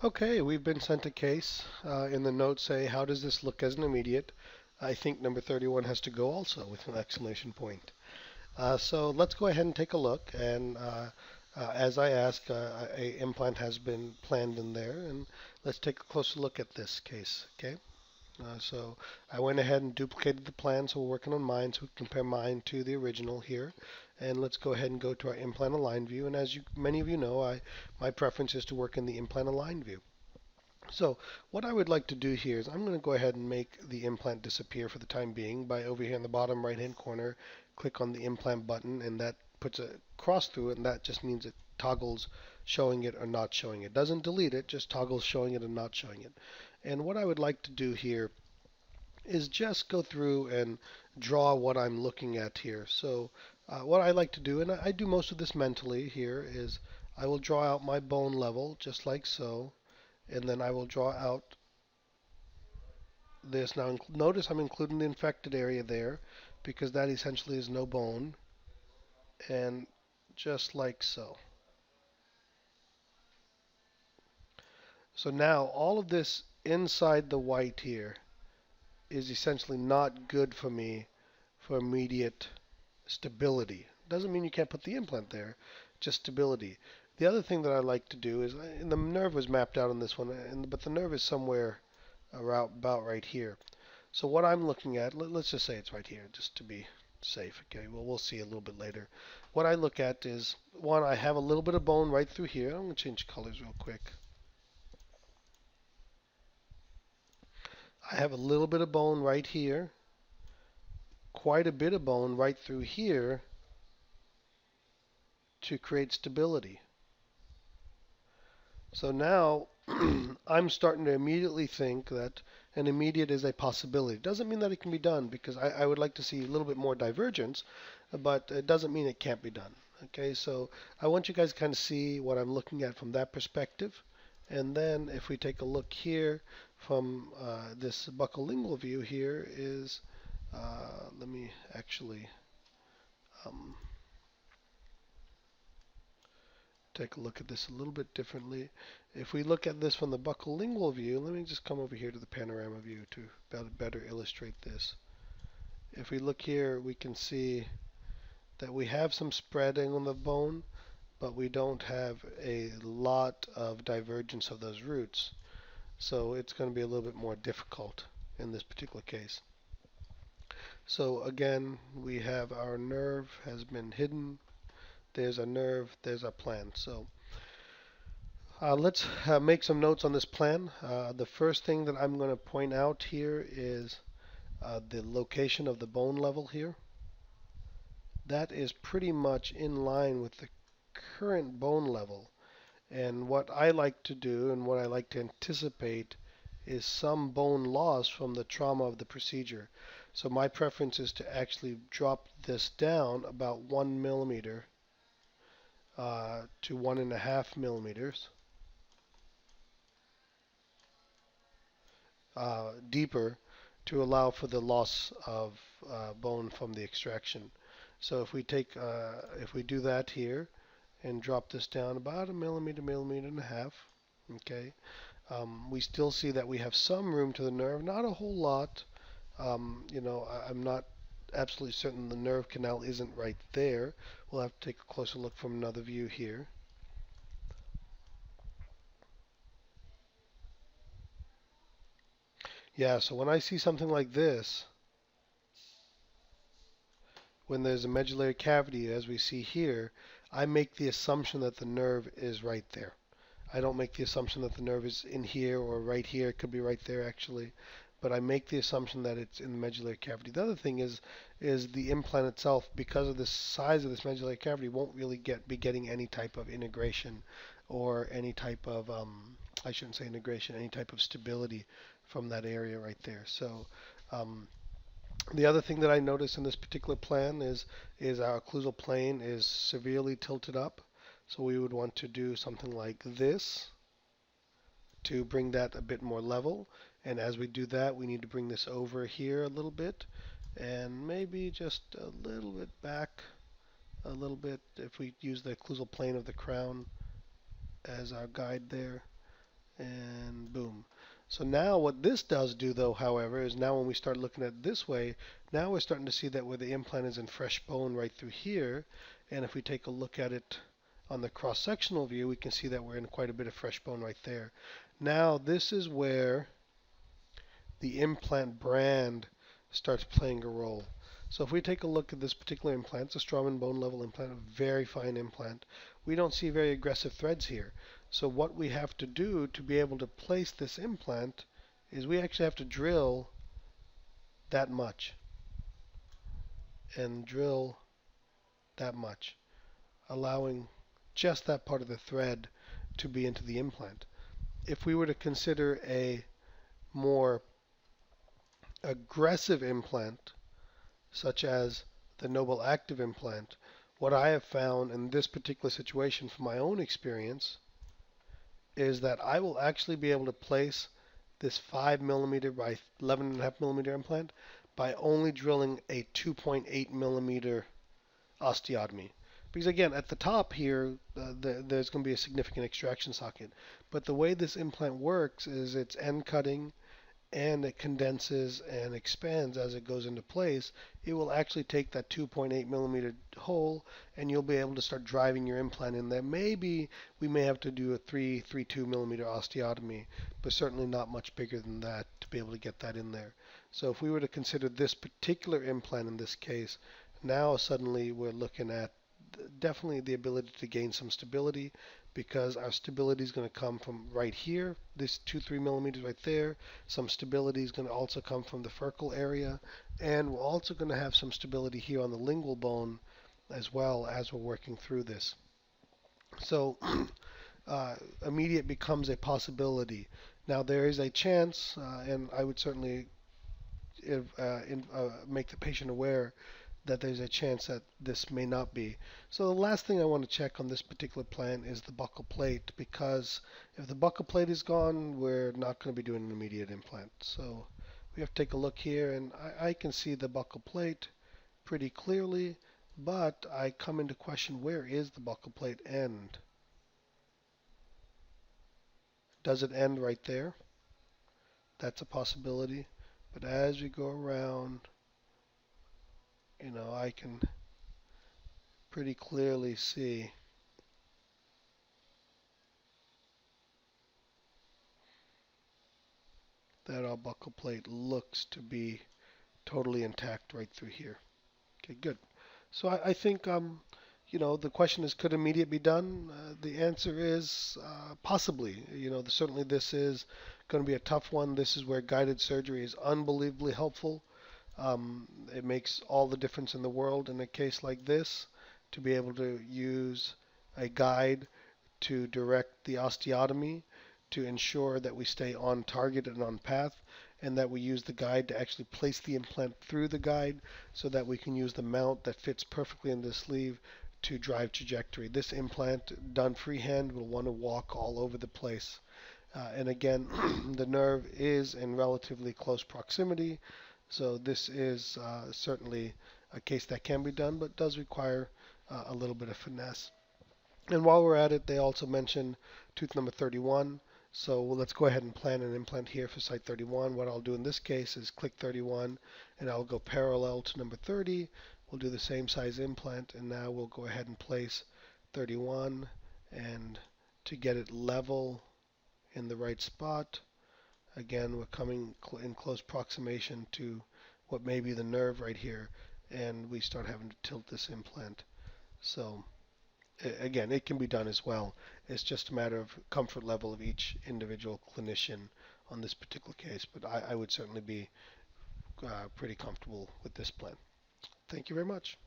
Okay, we've been sent a case. In the notes say, how does this look as an immediate? I think number 31 has to go also with an exclamation point. So let's go ahead and take a look. And as I asked, a implant has been planned in there. And let's take a closer look at this case. Okay. So I went ahead and duplicated the plan. So we're working on mine. So we compare mine to the original here. And let's go ahead and go to our implant align view. And as many of you know, my preference is to work in the implant align view. So what I would like to do here is I'm going to go ahead and make the implant disappear for the time being by over here in the bottom right hand corner, click on the implant button, and that puts a cross through it, and that just means it toggles showing it or not showing it. Doesn't delete it, just toggles showing it and not showing it. And what I would like to do here is just go through and draw what I'm looking at here. So what I like to do, and I do most of this mentally here, is I will draw out my bone level just like so, and then I will draw out this. Now notice I'm including the infected area there because that essentially is no bone, and just like so. So now all of this inside the white here is essentially not good for me for immediate stability. Doesn't mean you can't put the implant there, just stability. The other thing that I like to do is, and the nerve was mapped out on this one, but the nerve is somewhere around about right here. So what I'm looking at, let's just say it's right here, just to be safe. Okay, well, we'll see a little bit later. What I look at is, one, I have a little bit of bone right through here. I'm going to change colors real quick. I have a little bit of bone right here, quite a bit of bone right through here to create stability. So now I'm starting to immediately think that an immediate is a possibility. Doesn't mean that it can be done because I would like to see a little bit more divergence, but it doesn't mean it can't be done. Okay, so I want you guys to kind of see what I'm looking at from that perspective. And then if we take a look here from this buccolingual view here is, let me actually um, take a look at this a little bit differently. If we look at this from the buccolingual view, let me just come over here to the panorama view to better illustrate this. If we look here, we can see that we have some spreading on the bone, but we don't have a lot of divergence of those roots. So it's going to be a little bit more difficult in this particular case. So again, we have our nerve has been hidden. There's a nerve, there's our plan. So let's make some notes on this plan. The first thing that I'm going to point out here is the location of the bone level here. That is pretty much in line with the current bone level. And what I like to do and what I like to anticipate is some bone loss from the trauma of the procedure. So my preference is to actually drop this down about 1 millimeter to 1.5 millimeters deeper to allow for the loss of bone from the extraction. So if we do that here and drop this down about a millimeter, millimeter and a half, okay, we still see that we have some room to the nerve, not a whole lot. I'm not absolutely certain the nerve canal isn't right there. We'll have to take a closer look from another view here. Yeah, so when I see something like this, when there's a medullary cavity, as we see here, I make the assumption that the nerve is right there. I don't make the assumption that the nerve is in here or right here. It could be right there actually, but I make the assumption that it's in the medullary cavity. The other thing is the implant itself, because of the size of this medullary cavity, won't really be getting any type of integration or any type of I shouldn't say integration, any type of stability from that area right there. So um, the other thing that I notice in this particular plan is our occlusal plane is severely tilted up. So we would want to do something like this to bring that a bit more level. And as we do that, we need to bring this over here a little bit and maybe just a little bit back a little bit if we use the occlusal plane of the crown as our guide there. and boom. So now what this does do though, however, is now when we start looking at it this way, now we're starting to see that where the implant is in fresh bone right through here, and if we take a look at it on the cross-sectional view, we can see that we're in quite a bit of fresh bone right there. Now this is where the implant brand starts playing a role. So if we take a look at this particular implant, it's a Straumann bone level implant, a very fine implant. We don't see very aggressive threads here. So what we have to do to be able to place this implant is we actually have to drill that much and drill that much, allowing just that part of the thread to be into the implant. If we were to consider a more aggressive implant, such as the Noble Active implant, what I have found in this particular situation from my own experience is that I will actually be able to place this 5 millimeter by 11.5 millimeter implant by only drilling a 2.8 millimeter osteotomy. Because again, at the top here, there's going to be a significant extraction socket. But the way this implant works is it's end cutting and it condenses and expands as it goes into place. It will actually take that 2.8 millimeter hole and you'll be able to start driving your implant in there. Maybe we may have to do a 3.32 millimeter osteotomy, but certainly not much bigger than that to be able to get that in there. So if we were to consider this particular implant in this case, now suddenly we're looking at definitely the ability to gain some stability, because our stability is going to come from right here, this 2-3 millimeters right there. Some stability is going to also come from the furcal area, and we're also going to have some stability here on the lingual bone as well as we're working through this. So immediate becomes a possibility. Now there is a chance, and I would certainly make the patient aware that there's a chance that this may not be. So the last thing I want to check on this particular plan is the buccal plate, because if the buccal plate is gone, we're not going to be doing an immediate implant. So we have to take a look here, and I can see the buccal plate pretty clearly, but I come into question, where is the buccal plate end? Does it end right there? That's a possibility. But as we go around, I can pretty clearly see that our buccal plate looks to be totally intact right through here. Okay, good. So I think, the question is, could immediate be done? The answer is possibly. Certainly this is going to be a tough one. This is where guided surgery is unbelievably helpful. It makes all the difference in the world in a case like this to be able to use a guide to direct the osteotomy, to ensure that we stay on target and on path, and that we use the guide to actually place the implant through the guide so that we can use the mount that fits perfectly in the sleeve to drive trajectory. This implant done freehand will want to walk all over the place. And again, the nerve is in relatively close proximity, so this is certainly a case that can be done, but does require a little bit of finesse. And while we're at it, they also mention tooth number 31. So let's go ahead and plan an implant here for site 31. What I'll do in this case is click 31, and I'll go parallel to number 30. We'll do the same size implant, and now we'll go ahead and place 31, and to get it level in the right spot, again, we're coming in close proximation to what may be the nerve right here, and we start having to tilt this implant. So again, it can be done as well. It's just a matter of comfort level of each individual clinician on this particular case, but I would certainly be pretty comfortable with this plan. Thank you very much.